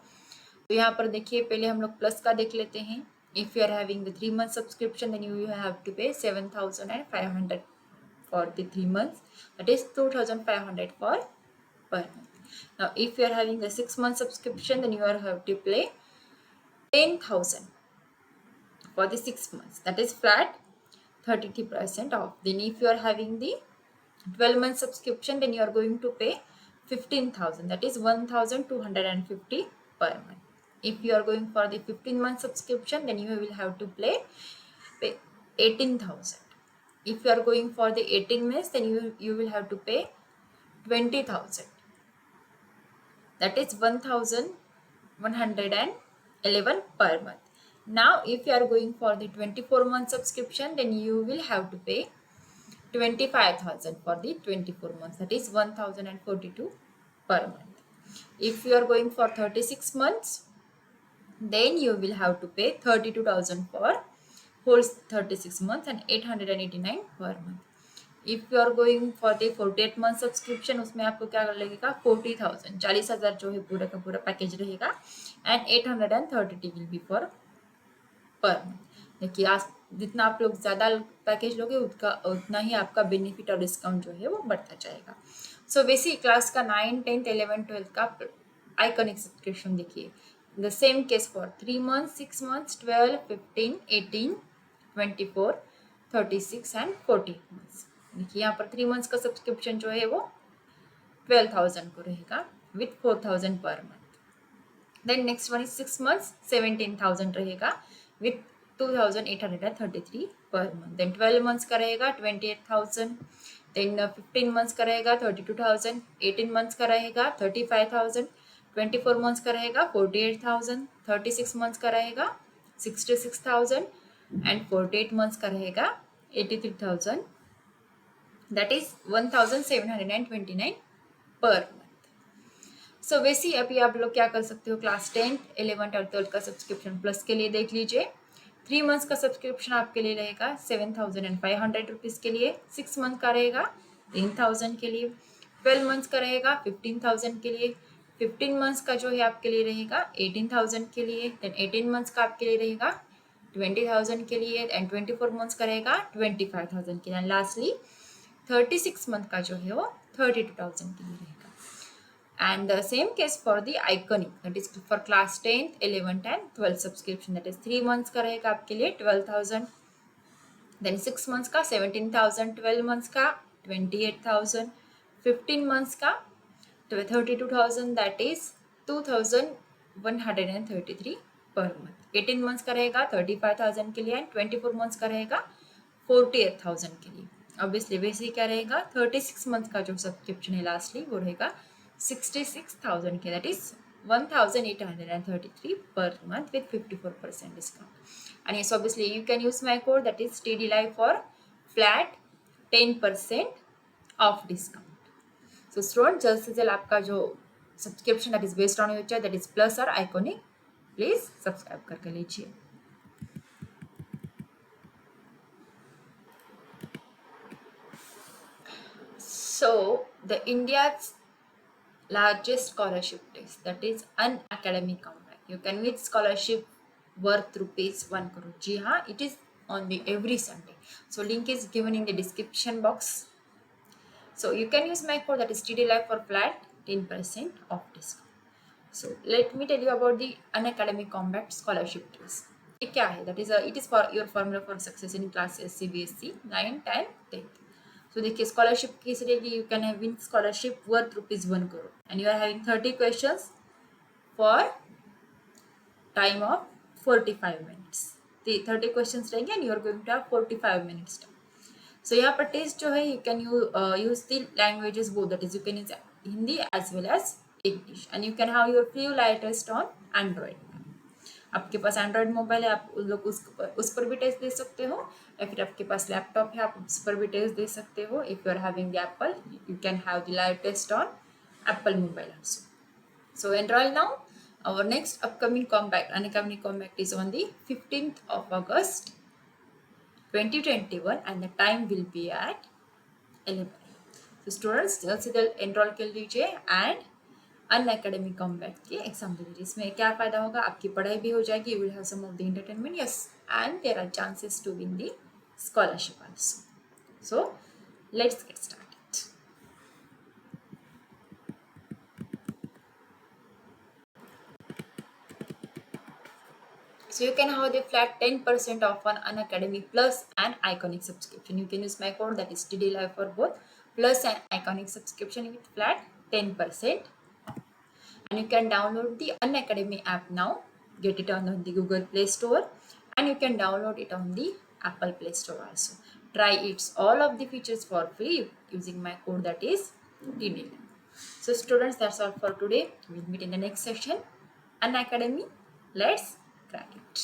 तो यहाँ पर देखिए पहले हम लोग प्लस का देख लेते हैं. If you are having the 3 month subscription then you have to pay 7,500 for the 3 months, that is 2,500 for per month. Now if you are having the 6 month subscription then you are have to pay 10,000 for the 6 months, that is flat 33% off. Then if you are having the 12 month subscription then you are going to pay 15,000, that is 1,250 per month. If you are going for the 15 month subscription then you will have to pay 18,000. If you are going for the 18 months then you will have to pay 20,000, that is 1,111 per month. Now if you are going for the 24 month subscription then you will have to pay 25,000 for the 24 months, that is 1,042 per month. If you are going for 36 months then you will have to pay 32,000 for whole 36 months and 889 per month. If you are going for the 48 month subscription उसमें आपको क्या लगेगा 40,000, 40,000 जो है पूरा का पूरा package रहेगा and 830 will be for per month. देखिए आज जितना आप लोग ज़्यादा पैकेज लोगे उतना ही आपका बेनिफिट और डिस्काउंट जो है वो बढ़ता जाएगा. सो बेसिक क्लास का 9, 10th, 11th, 12th का आइकॉनिक सब्सक्रिप्शन देखिए the same case for 3 months, 6 months, 12, 15, 18, 24, 36 and 40 months. देखिए यहाँ पर 3 months का सब्सक्रिप्शन जो है वो 12,000 को रहेगा with 4,000 per month. Then next one is 6 months, 17,000 रहेगा with 2,833 per month. Then 12 months का रहेगा 28,000. Then 15 months का रहेगा 32,000. 18 months का रहेगा 35,000. 24 months का रहेगा 48,000. 36 months का रहेगा 66,000 and 48 months का रहेगा 83,000. That is 1,729 per month. सो वैसे अभी आप लोग क्या कर सकते हो, क्लास 10th, 11th और 12th का सब्सक्रिप्शन प्लस के लिए देख लीजिए. 3 months का सब्सक्रिप्शन आपके लिए रहेगा 7,500 रुपीज़ के लिए. 6 month का रहेगा 10,000 के लिए. 12 months का रहेगा 15,000 के लिए. 15 months का जो है आपके लिए रहेगा 18,000 के लिए. देन 18 months का आपके लिए रहेगा 20,000 के लिए, एंड 24 मंथ्स का रहेगा 25,000 के लिए, एंड लास्टली 36 मंथ का जो है वो 32,000 के लिए रहेगा. And the same case for the Iconic, that is for class 10th, 11th and 12th subscription, that is 3 months का रहेगा आपके लिए 12,000, then 6 months का 17,000, 12 months का 28,000, 15 months का 32,000, that is 2,133 per month. 18 months का रहेगा 35,000 के लिए, एंड 24 months का रहेगा 48,000 के लिए. ऑब्वियसली वैसे ही क्या रहेगा, 36 मंथ का जो सब्सक्रिप्शन है लास्टली वो रहेगा 66,000 के, that is 1,833 per month with 54% discount. And yes, obviously you can use my code, that is TD Live, for flat 10% off discount. So students, जल्द से जल्द आपका जो subscription that is based on your that is plus और iconic, please subscribe करके लीजिए. So the India's largest scholarship test, that is Unacademy Comeback. You can win scholarship worth rupees 1 crore. जी हाँ, it is on the every Sunday. So link is given in the description box. So you can use my code, that is TD Live, for flat 10% off discount. So let me tell you about the Unacademy Combat Scholarship Test. ये क्या है? That is it is for your formula for success in classes CBSE 9th and 10th. So देखिए scholarship कैसे रहेगी, you can have win scholarship worth ₹1 crore, and you are having 30 questions for time of 45 minutes. 30 questions रहेंगे and you are going to have 45 minutes time. So यहाँ पर test जो है, you can use the languages both, that is you can use Hindi as well as English, and you can have your free live test on Android. आपके पास Android mobile है, आप लोग उस पर भी टेस्ट दे सकते हो, या फिर आपके पास लैपटॉप है आप उस पर भी टेस्ट दे सकते हो. If you are having the Apple, you can have the live test on Apple mobile also. So enroll now. Our next upcoming Unacademy Compact is on the 15th of August 2021, and the time will be at 11. So students, जल्द से जल्द enrol कर लीजिए and Unacademy Compact की exam दे लीजिए. इसमें क्या फ़ायदा होगा, आपकी पढ़ाई भी हो जाएगी, you will have some of the entertainment, yes, and there are chances to win the scholarship also. So let's get started. So you can have the flat 10% off on Unacademy Plus and Iconic subscription. You can use my code, that is TD Live, for both Plus and Iconic subscription with flat 10%. And you can download the Unacademy app now. Get it on the Google Play Store, and you can download it on the Apple Play Store also. Try its all of the features for free using my code, that is TD Live. So students, that's all for today. We'll meet in the next session. Unacademy, let's crack it.